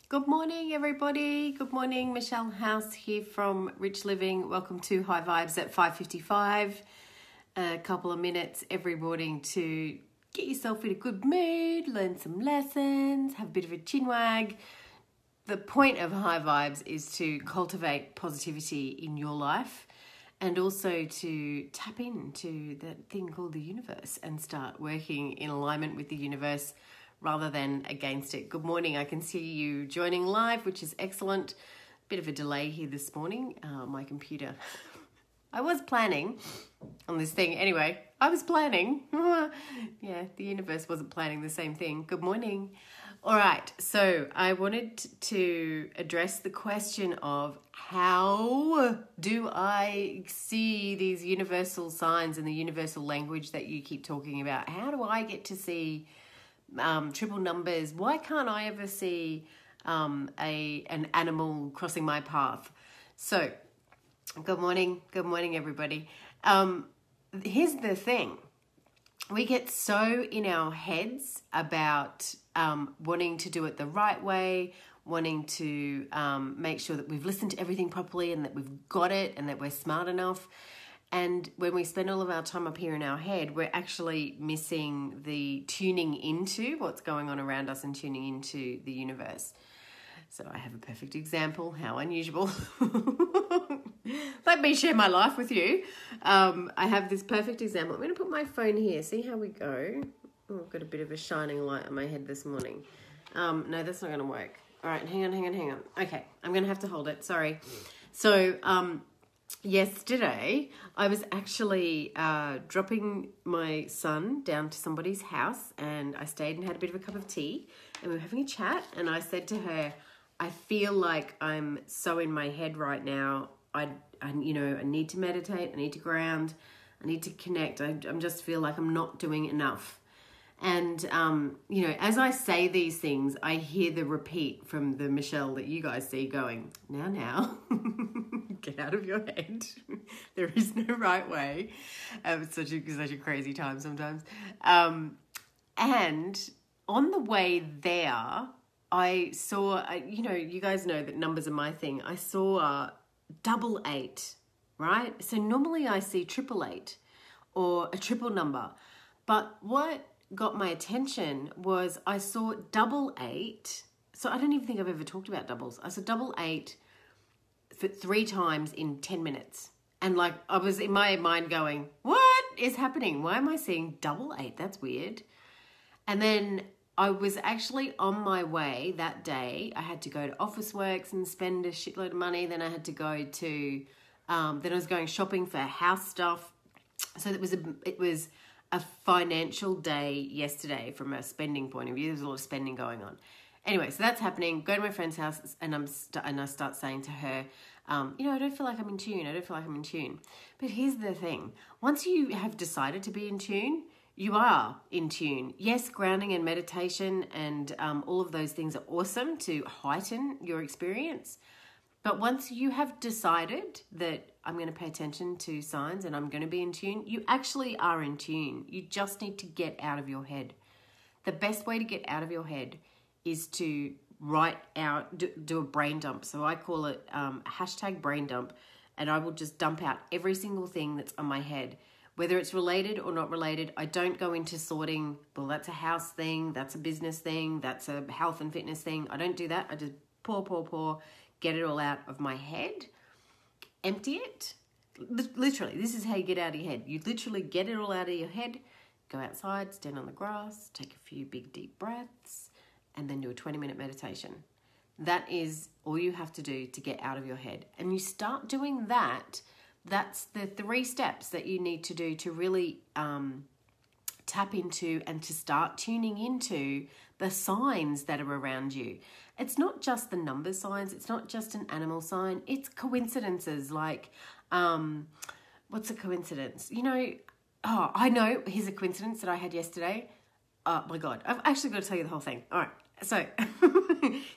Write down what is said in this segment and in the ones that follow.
Good morning, everybody. Good morning. Michelle House here from Rich Living. Welcome to High Vibes at 5:55. A couple of minutes every morning to get yourself in a good mood, learn some lessons, have a bit of a chinwag. The point of High Vibes is to cultivate positivity in your life and also to tap into that thing called the universe and start working in alignment with the universe rather than against it. Good morning. I can see you joining live, which is excellent. Bit of a delay here this morning. My computer. I was planning on this thing. Anyway, I was planning. Yeah, the universe wasn't planning the same thing. Good morning. All right. So I wanted to address the question of how do I see these universal signs and the universal language that you keep talking about? How do I get to see triple numbers? Why can't I ever see an animal crossing my path? So, good morning, everybody. Here's the thing: we get so in our heads about wanting to do it the right way, wanting to make sure that we've listened to everything properly and that we've got it and that we're smart enough. And when we spend all of our time up here in our head, we're actually missing the tuning into what's going on around us and tuning into the universe. So I have a perfect example. How unusual. Let me share my life with you. I have this perfect example. I'm going to put my phone here. See how we go. Oh, I've got a bit of a shining light on my head this morning. No, that's not going to work. All right, hang on. Okay, I'm going to have to hold it. Sorry. So, yesterday, I was actually dropping my son down to somebody's house, and I stayed and had a bit of a cup of tea, and we were having a chat, and I said to her, I feel like I'm so in my head right now. I need to meditate, I need to ground, I need to connect. I just feel like I'm not doing enough. And, as I say these things, I hear the repeat from the Michelle that you guys see going, now, get out of your head. There is no right way. It's such a crazy time sometimes. And on the way there, I saw, you guys know that numbers are my thing. I saw 88, right? So normally I see 888 or a triple number. But what got my attention was I saw 88. So I don't even think I've ever talked about doubles. I saw 88 for 3 times in 10 minutes. And I was in my mind going, what is happening? Why am I seeing 88? That's weird. And then I was actually on my way that day. I had to go to Officeworks and spend a shitload of money. Then I had to go to, then I was going shopping for house stuff. So it was a financial day yesterday from a spending point of view. There was a lot of spending going on. Anyway, so that's happening. Go to my friend's house and I start saying to her, I don't feel like I'm in tune. But here's the thing. Once you have decided to be in tune, you are in tune. Yes, grounding and meditation and all of those things are awesome to heighten your experience. But once you have decided that I'm going to pay attention to signs and I'm going to be in tune, you actually are in tune. You just need to get out of your head. The best way to get out of your head is to write out, do a brain dump. So I call it hashtag brain dump, and I will just dump out every single thing that's on my head. Whether it's related or not related, I don't go into sorting, well, that's a house thing, that's a business thing, that's a health and fitness thing. I don't do that. I just pour, get it all out of my head, empty it. Literally, this is how you get out of your head. You literally get it all out of your head, go outside, stand on the grass, take a few big deep breaths, and then do a 20-minute meditation. That is all you have to do to get out of your head. And you start doing that. That's the 3 steps that you need to do to really tap into and to start tuning into the signs that are around you. It's not just the number signs. It's not just an animal sign. It's coincidences like, what's a coincidence? I know. Here's a coincidence that I had yesterday. Oh my God. I've actually got to tell you the whole thing. All right. So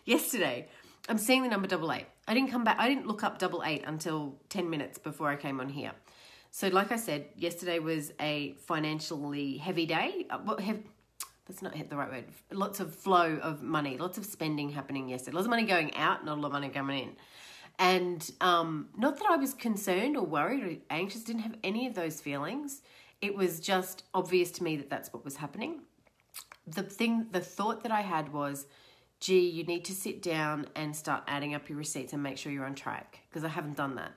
yesterday, I'm seeing the number 88. I didn't look up 88 until 10 minutes before I came on here. So like I said, yesterday was a financially heavy day. That's not the right word. Lots of flow of money, lots of spending happening yesterday. Lots of money going out, not a lot of money coming in. And not that I was concerned or worried or anxious, didn't have any of those feelings. It was just obvious to me that that's what was happening. The thought that I had was, gee, you need to sit down and start adding up your receipts and make sure you're on track, because I haven't done that.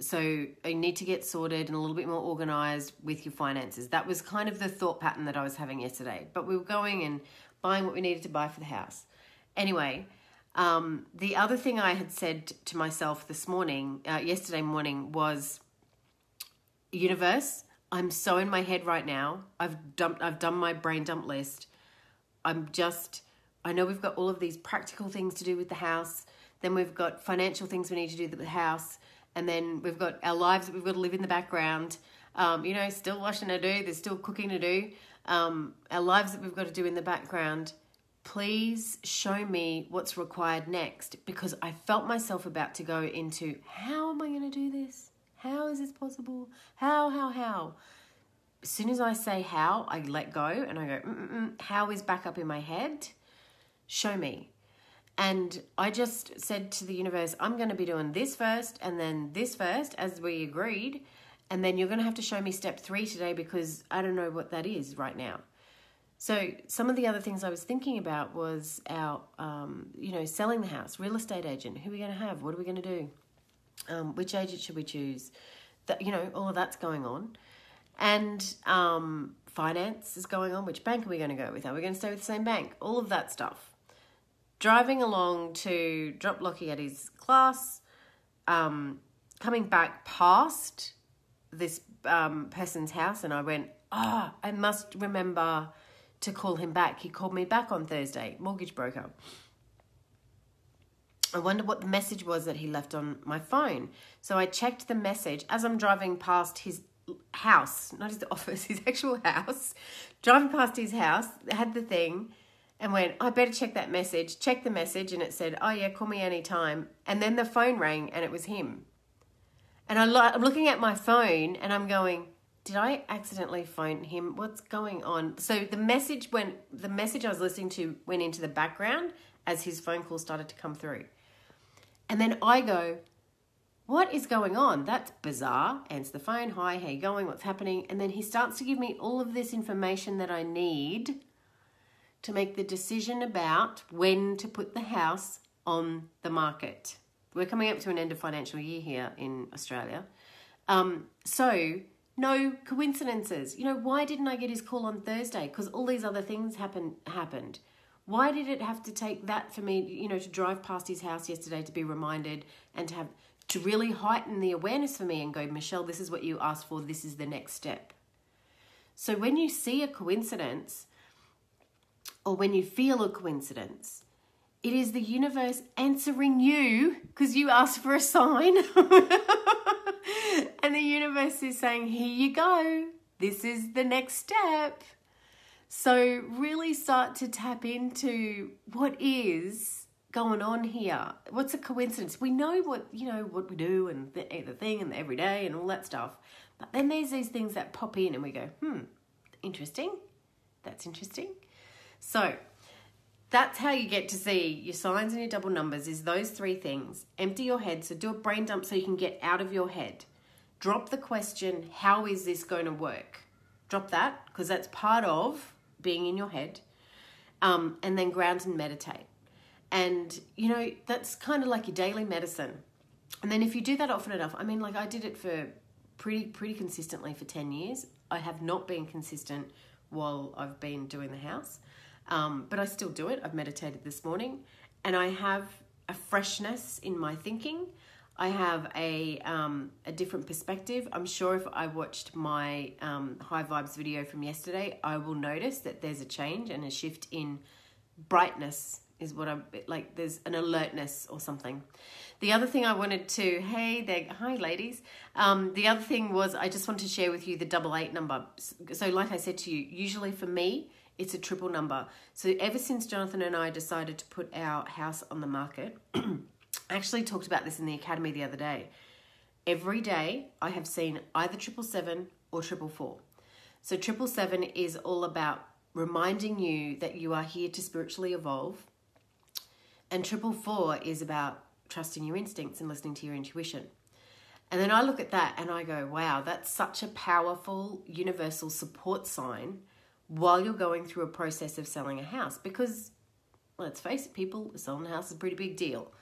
So you need to get sorted and a little bit more organized with your finances. That was kind of the thought pattern that I was having yesterday. But we were going and buying what we needed to buy for the house. Anyway, the other thing I had said to myself yesterday morning was, universe, I'm so in my head right now. I've done my brain dump list. I know we've got all of these practical things to do with the house. Then we've got financial things we need to do with the house. And then we've got our lives that we've got to live in the background. Still washing to do. There's still cooking to do. Our lives that we've got to do in the background. Please show me what's required next, because I felt myself about to go into, how am I going to do this? How is this possible? How? As soon as I say how, I let go and I go, how is back up in my head? Show me. And I just said to the universe, I'm going to be doing this first and then this first, as we agreed. And then you're going to have to show me step 3 today, because I don't know what that is right now. So some of the other things I was thinking about was our, selling the house, real estate agent. Who are we going to have? What are we going to do? Which agent should we choose? All of that's going on. And finance is going on. Which bank are we going to go with? Are we going to stay with the same bank? All of that stuff. Driving along to drop Lockie at his class, coming back past this person's house, and I went, I must remember to call him back. He called me back on Thursday, mortgage broker. I wonder what the message was that he left on my phone. So I checked the message as I'm driving past his house, not his office, his actual house. Driving past his house, had the thing, and went, I better check that message. Checked the message, and it said, oh yeah, call me anytime. And then the phone rang, and it was him. And I'm looking at my phone, and I'm going, did I accidentally phone him? What's going on? So the message I was listening to went into the background as his phone call started to come through. And then I go, what is going on? That's bizarre. Answer the phone. Hi, how you going? What's happening? And then he starts to give me all of this information that I need to make the decision about when to put the house on the market. We're coming up to an end of financial year here in Australia. So no coincidences. Why didn't I get his call on Thursday? Because all these other things happened. Why did it have to take that for me, to drive past his house yesterday to be reminded and to really heighten the awareness for me and go, Michelle, this is what you asked for. This is the next step. So when you see a coincidence, or when you feel a coincidence, it is the universe answering you because you asked for a sign. And the universe is saying, here you go. This is the next step. So really start to tap into what is going on here. What's a coincidence? We know what we do and the thing and the everyday and all that stuff. But then there's these things that pop in and we go, interesting. That's interesting. So that's how you get to see your signs and your double numbers, is those 3 things. Empty your head. So do a brain dump so you can get out of your head. Drop the question, how is this going to work? Drop that, because that's part of being in your head. And then ground and meditate. And, that's kind of like your daily medicine. And then if you do that often enough, I did it for pretty consistently for 10 years. I have not been consistent while I've been doing the house. But I still do it. I've meditated this morning, and I have a freshness in my thinking. I have a different perspective. I'm sure if I watched my high vibes video from yesterday, I will notice that there's a change and a shift in brightness is what I'm like. There's an alertness or something. The other thing I wanted to, hi ladies. The other thing was I just wanted to share with you the 88 number. So like I said to you, usually for me, it's a triple number. So ever since Jonathan and I decided to put our house on the market, I actually talked about this in the academy the other day. Every day I have seen either 777 or 444. So 777 is all about reminding you that you are here to spiritually evolve. And 444 is about trusting your instincts and listening to your intuition. And then I look at that and I go, wow, that's such a powerful universal support sign while you're going through a process of selling a house. Because, let's face it, people, selling a house is a pretty big deal.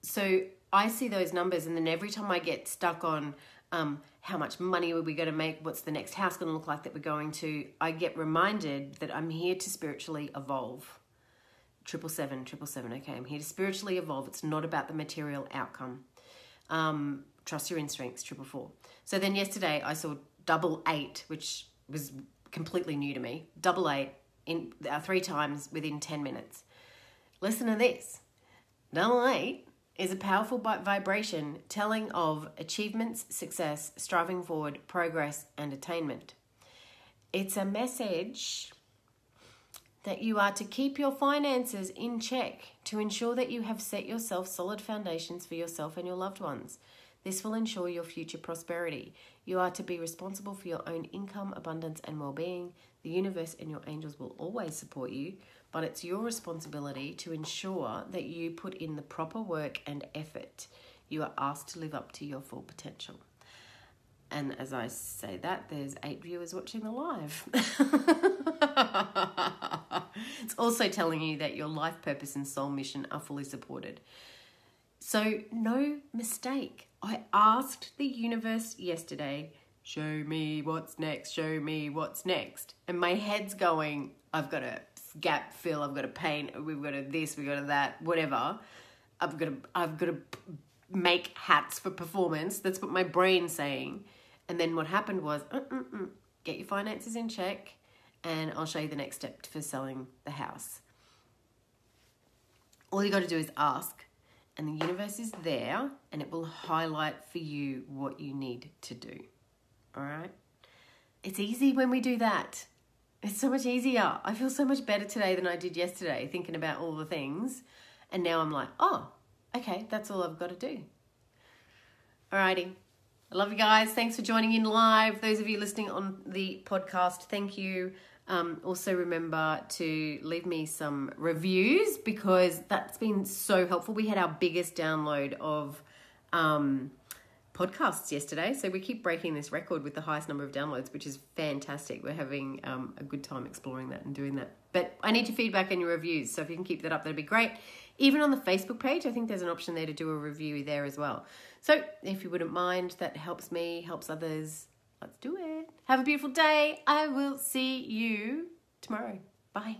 So I see those numbers, and then every time I get stuck on how much money are we going to make, what's the next house going to look like that we're going to, I get reminded that I'm here to spiritually evolve. 777, okay, I'm here to spiritually evolve. It's not about the material outcome. Trust your instincts, 444. So then yesterday I saw 88, which was completely new to me. 88 in 3 times within 10 minutes. Listen to this. 88 is a powerful vibration telling of achievements, success, striving forward, progress, and attainment. It's a message that you are to keep your finances in check to ensure that you have set yourself solid foundations for yourself and your loved ones. This will ensure your future prosperity. You are to be responsible for your own income, abundance, and well-being. The universe and your angels will always support you, but it's your responsibility to ensure that you put in the proper work and effort. You are asked to live up to your full potential. And as I say that, there's 8 viewers watching the live. It's also telling you that your life purpose and soul mission are fully supported. So no mistake. I asked the universe yesterday, show me what's next, show me what's next. And my head's going, I've got a gap fill, I've got a paint, we've got a this, we've got a that, whatever. I've got to make hats for performance. That's what my brain's saying. And then what happened was, get your finances in check, and I'll show you the next step for selling the house. All you got to do is ask, and the universe is there, and it will highlight for you what you need to do. All right? It's easy when we do that. It's so much easier. I feel so much better today than I did yesterday, thinking about all the things. And now I'm like, oh, okay, that's all I've got to do. Alrighty. I love you guys. Thanks for joining in live. Those of you listening on the podcast, thank you. Also remember to leave me some reviews because that's been so helpful. We had our biggest download of podcasts yesterday. So we keep breaking this record with the highest number of downloads, which is fantastic. We're having a good time exploring that and doing that. But I need your feedback and your reviews. So if you can keep that up, that'd be great. Even on the Facebook page, I think there's an option there to do a review there as well. So if you wouldn't mind, that helps me, helps others. Let's do it. Have a beautiful day. I will see you tomorrow. Bye.